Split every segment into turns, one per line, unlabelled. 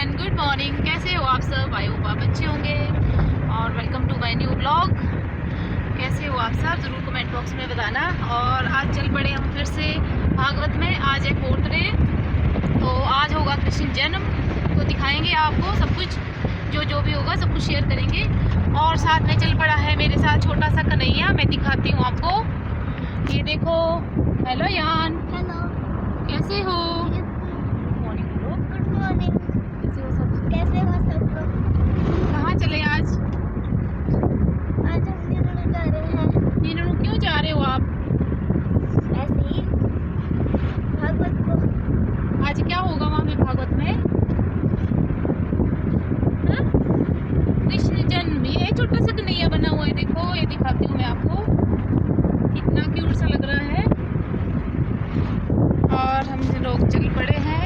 Everyone, good morning. कैसे हो आप सब? आई होप आप अच्छे होंगे और welcome to my new blog. कैसे हो आप सब ज़रूर कमेंट बॉक्स में बताना। और आज चल पड़े हम फिर से भागवत में। आज है 4th डे, तो आज होगा कृष्ण जन्म, तो दिखाएंगे आपको सब कुछ, जो भी होगा सब कुछ शेयर करेंगे। और साथ में चल पड़ा है मेरे साथ छोटा सा कन्हैया, मैं दिखाती हूँ आपको। ये देखो। हेलो यान,
हेलो,
कैसे हो?
Good morning. कैसे हो सब लोग?
कहाँ चले आज?
आज हम नीनू जा रहे हैं।
नीनू क्यों जा रहे हो आप?
ऐसे ही भागवत को।
आज क्या होगा वहाँ पे भागवत में? हाँ? कृष्ण जन्म। ये छोटा सा कन्हैया बना हुआ है, देखो, ये दिखाती हूँ मैं आपको, कितना क्यूट सा लग रहा है। और हम लोग चल पड़े हैं।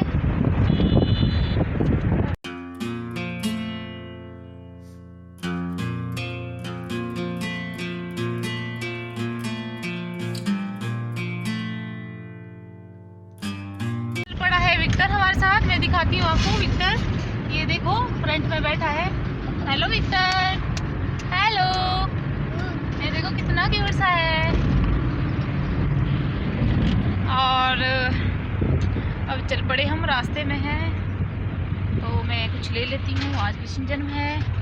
पड़ा है विक्टर हमारे साथ, मैं दिखाती हूँ आपको। विक्टर ये देखो फ्रंट में बैठा है। Hello Victor, hello. ये देखो कितना क्यूट सा है। और अब चल पड़े हम, रास्ते में हैं, तो मैं कुछ ले लेती हूँ, आज कृष्ण जन्म है।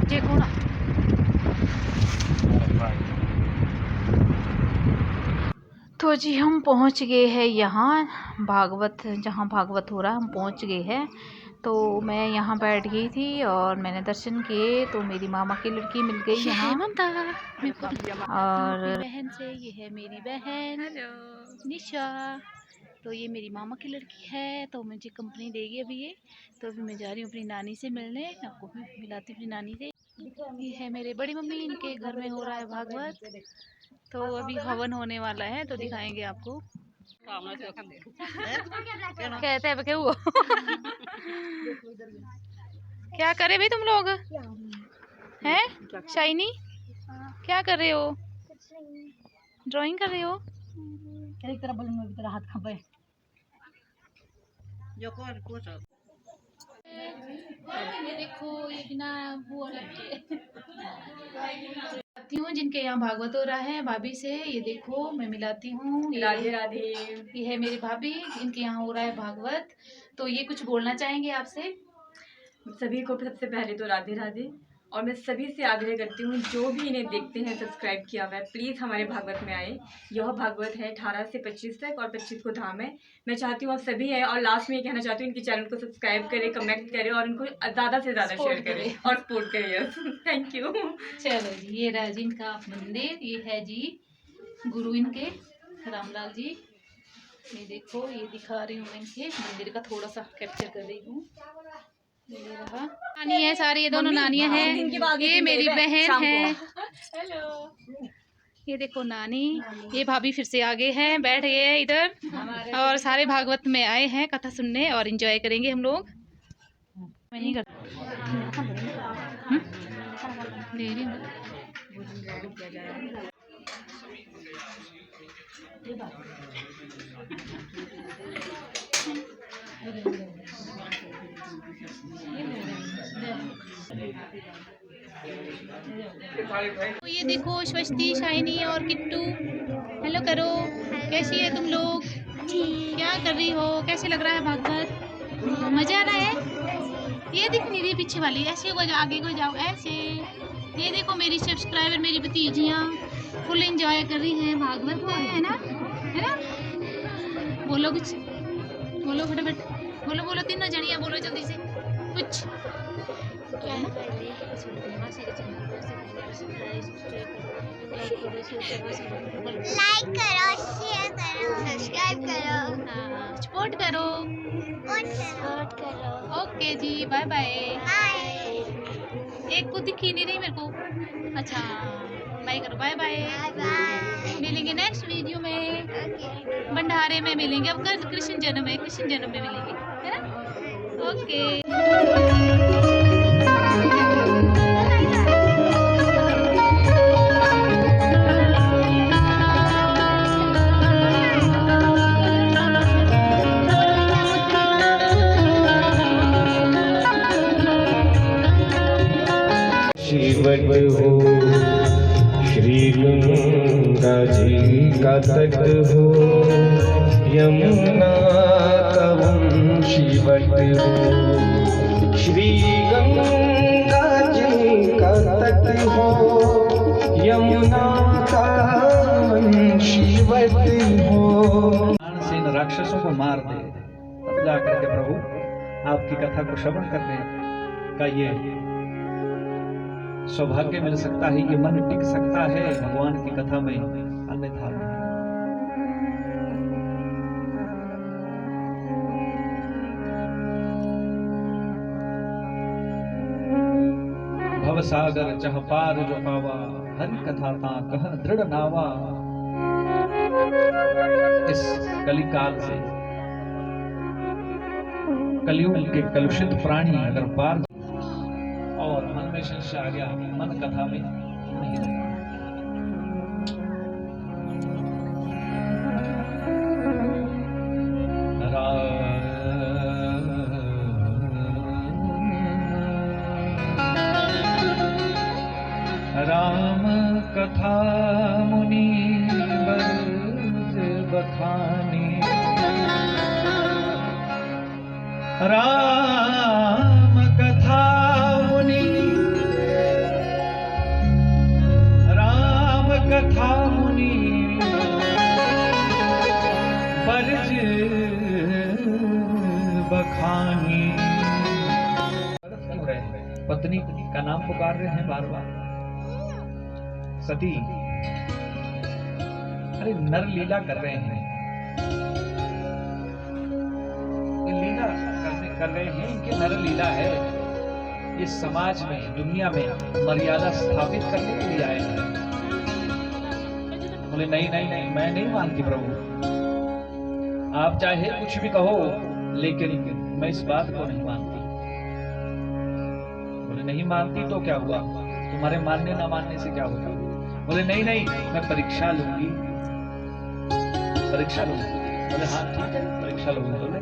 देखो ना, तो जी हम पहुंच गए हैं यहाँ भागवत, जहाँ भागवत हो रहा है, हम पहुंच गए हैं। तो मैं यहाँ बैठ गई थी और मैंने दर्शन किए, तो मेरी मामा की लड़की मिल गई यहाँ। और बहन से, ये है मेरी बहन निशा, तो ये मेरी मामा की लड़की है, तो मुझे कंपनी देगी अभी ये। तो अभी मैं जा रही हूँ अपनी नानी से मिलने, आपको भी मिलाती हूँ अपनी नानी से। ये है मेरे बड़ी मम्मी, इनके घर में हो रहा है भागवत, तो अभी हवन होने वाला है, तो दिखाएंगे आपको। कहते हैं क्या हुआ? क्या करे भाई तुम लोग हैं? शाइनी क्या कर रहे हो? ड्राइंग कर रहे हो? एक तरह बलून में हाथ खपे ये देखो, ये बिना वो लगे हूँ जिनके यहाँ भागवत हो रहा है, भाभी से। ये देखो मैं मिलाती हूँ, राधे राधे। ये है मेरी भाभी, इनके यहाँ हो रहा है भागवत, तो ये कुछ बोलना चाहेंगे आपसे।
सभी को सबसे पहले तो राधे राधे। और मैं सभी से आग्रह करती हूँ जो भी इन्हें देखते हैं सब्सक्राइब किया हुआ है, प्लीज़ हमारे भागवत में आए। यह भागवत है 18 से 25 तक और 25 को धाम है। मैं चाहती हूँ आप सभी आए। और लास्ट में ये कहना चाहती हूँ इनके चैनल को सब्सक्राइब करें, कमेंट करें और इनको ज़्यादा से ज़्यादा शेयर करें और सपोर्ट करें। Thank you.
चलो जी, ये रहा जी इनका मंदिर, ये है जी गुरु इनके रामलाल जी। ये देखो, ये दिखा रही हूँ मैं, इनके मंदिर का थोड़ा सा कैप्चर कर रही हूँ। ये रहा, नानी है सारी, ये दोनों नानियाँ हैं। ये मेरी बहन है। हेलो, ये देखो नानी। ये भाभी फिर से आगे हैं, बैठ गए हैं इधर, और सारे भागवत में आए हैं कथा सुनने और एंजॉय करेंगे हम लोग। मैं नहीं करती, ले रही हूँ। तो ये देखो स्वस्ति, शाइनी और किट्टू, हेलो करो। कैसी है तुम लोग? क्या कर रही हो? कैसे लग रहा है भागवत? मजा आ रहा है? ये दिख नहीं रही पीछे वाली, ऐसे को आगे को जाओ ऐसे। ये देखो मेरी सब्सक्राइबर, मेरी भतीजियाँ फुल एंजॉय कर रही हैं भागवत में, है ना? है ना? बोलो कुछ, बोलो फटाफट, बोलो बोलो, तीनों जनिया बोलो जल्दी से कुछ।
लाइक करो, शेयर करो, सब्सक्राइब करो,
सपोर्ट करो।
सपोर्ट करो।
ओके जी, बाय बाय।
बाय
एक को दिखी नहीं रही मेरे को। अच्छा, बाय करो, बाय बाय।
बाय।
मिलेंगे नेक्स्ट वीडियो में,
ओके।
भंडारे में मिलेंगे। अब कल कृष्ण जन्म है, कृष्ण जन्म में मिलेंगे, है ना? ओके।
शिवट हो श्री गंगा जी का तट हो, यमुना का शिवट हो। श्री गंगा जी का तट हो, यमुना का शिवट हो।
से इन राक्षसों को मार दे, तब जाकर के प्रभु आपकी कथा को श्रवण करने का ये सौभाग्य मिल सकता है, ये मन टिक सकता है भगवान की कथा में, अन्यथा भव सागर चह पार जो पावा, हरि कथा ता कह दृढ़ नावा। इस कलिकाल से कलयुग के कलुषित प्राणी अगर पार और मन में संशय आ गया, मन कथा में नहीं रहेगा। राम कथा मुनि बरज बखानी, राम कथा मुनि, राम कथा मुनि बरज बखानी। पत्नी का नाम पुकार रहे हैं बार बार, सती। अरे नर लीला कर रहे हैं, ये लीला कर रहे हैं कि नर लीला है। ये समाज में, दुनिया में मर्यादा स्थापित करने के लिए आए हैं। बोले नहीं नहीं नहीं, मैं नहीं मानती प्रभु, आप चाहे कुछ भी कहो, लेकिन मैं इस बात को नहीं मानती। बोले नहीं मानती तो क्या हुआ, तुम्हारे मानने ना मानने से क्या होगा? बोले नहीं नहीं, मैं परीक्षा लूंगी, परीक्षा लूंगी। बोले हाँ ठीक है, परीक्षा लूंगी। बोले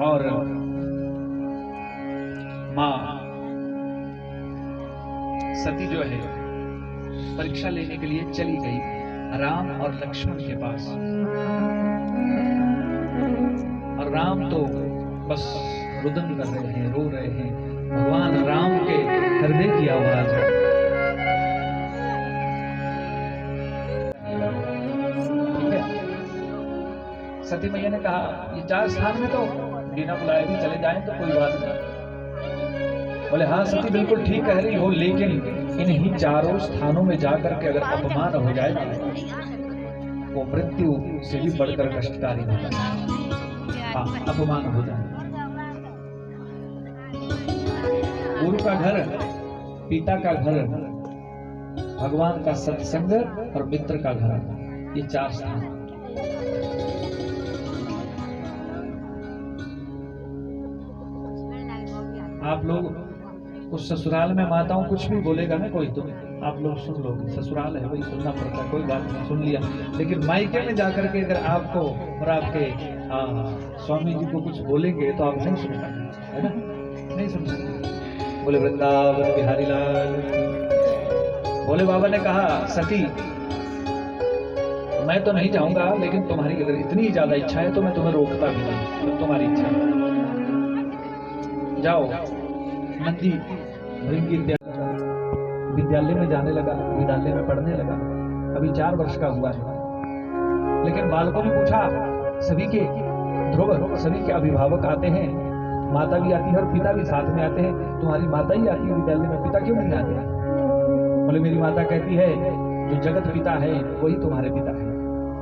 और माँ सती जो है परीक्षा लेने के लिए चली गई राम और लक्ष्मण के पास, और राम तो बस रुदन कर रहे हैं, रो रहे हैं। भगवान राम के हृदय की आवाज है। ठीक है, सती मैया ने कहा ये 4 स्थान में तो बिना बुलाए भी चले जाएं तो कोई बात नहीं। बोले हाँ सती बिल्कुल ठीक कह रही हो, लेकिन इन्हीं 4 स्थानों में जाकर के अगर अपमान हो जाए वो मृत्यु से भी बढ़कर कष्टकारी होता है। हाँ, अपमान हो जाए। गुरु का घर, पिता का घर, भगवान का सत्संग और मित्र का घर, ये 4 स्थान। आप लोग उस ससुराल में माताओं कुछ भी बोलेगा ना कोई, तो आप लोग सुन लो, ससुराल है वही सुनना पड़ता है, कोई बात नहीं, सुन लिया। लेकिन मायके में जाकर के अगर आपको और आपके स्वामी जी को कुछ बोलेंगे तो आप नहीं सुन पाएंगे, है ना, नहीं सुन सकते। बोले वृंदावन बिहारी लाल। भोले बाबा ने कहा सती मैं तो नहीं चाहूंगा, लेकिन तुम्हारी अगर इतनी ज्यादा इच्छा है तो मैं तुम्हें रोकता भी नहीं, तो तुम्हारी इच्छा है। जाओ। नंदी भृंगी विद्यालय में जाने लगा, विद्यालय में पढ़ने लगा, अभी 4 वर्ष का हुआ है। लेकिन बालकों ने पूछा, सभी के ध्रुव, सभी के अभिभावक आते हैं, माता भी आती है और पिता भी साथ में आते हैं, तुम्हारी माता ही आती है विद्यालय में, पिता क्यों नहीं आते? बोले मेरी माता कहती है जो जगत पिता है वही तुम्हारे पिता है।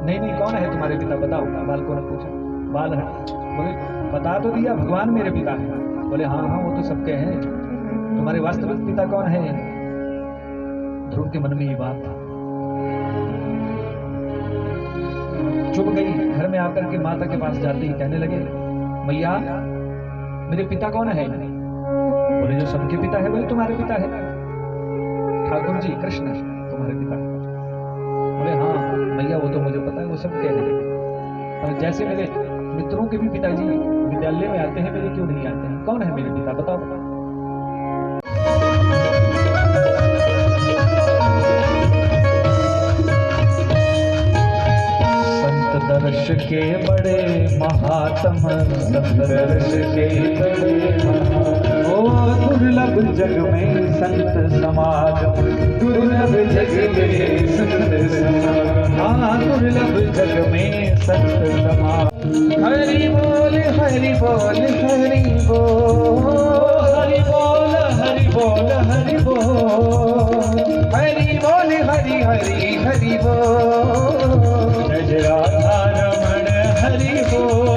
नहीं नहीं, कौन है तुम्हारे पिता बताओ, बालकों ने पूछा। बाल है, बोले बता तो दिया, भगवान मेरे पिता है। बोले हाँ हाँ वो तो सबके हैं, तुम्हारे वास्तविक पिता कौन है? ध्रुव के मन में ये बात था, चुप गई। घर में आकर के माता के पास जाते ही कहने लगे, मैया मेरे पिता कौन है? बोले जो सबके पिता है वही तुम्हारे पिता है, ठाकुर जी कृष्ण तुम्हारे पिता है। बोले हाँ मैया वो तो मुझे पता है, वो सब कह रहे हैं, और जैसे मेरे मित्रों के भी पिताजी विद्यालय में आते हैं, मेरे क्यों नहीं आते हैं? कौन है मेरे पिता बताओ। दर्श के बड़े महात्म, दर्श के बड़े महात्म, ओ दुर्लभ जग में संत समागम, दुर्लभ जग में संत समागम, हाँ दुर्लभ जग में संत समागम। हरि बोल हरि बोल हरि बोल, हरि बोल हरि बोल हरि बोल, हरि बोल हरि हरि हरि बोल, राधा रमण हरि बोल।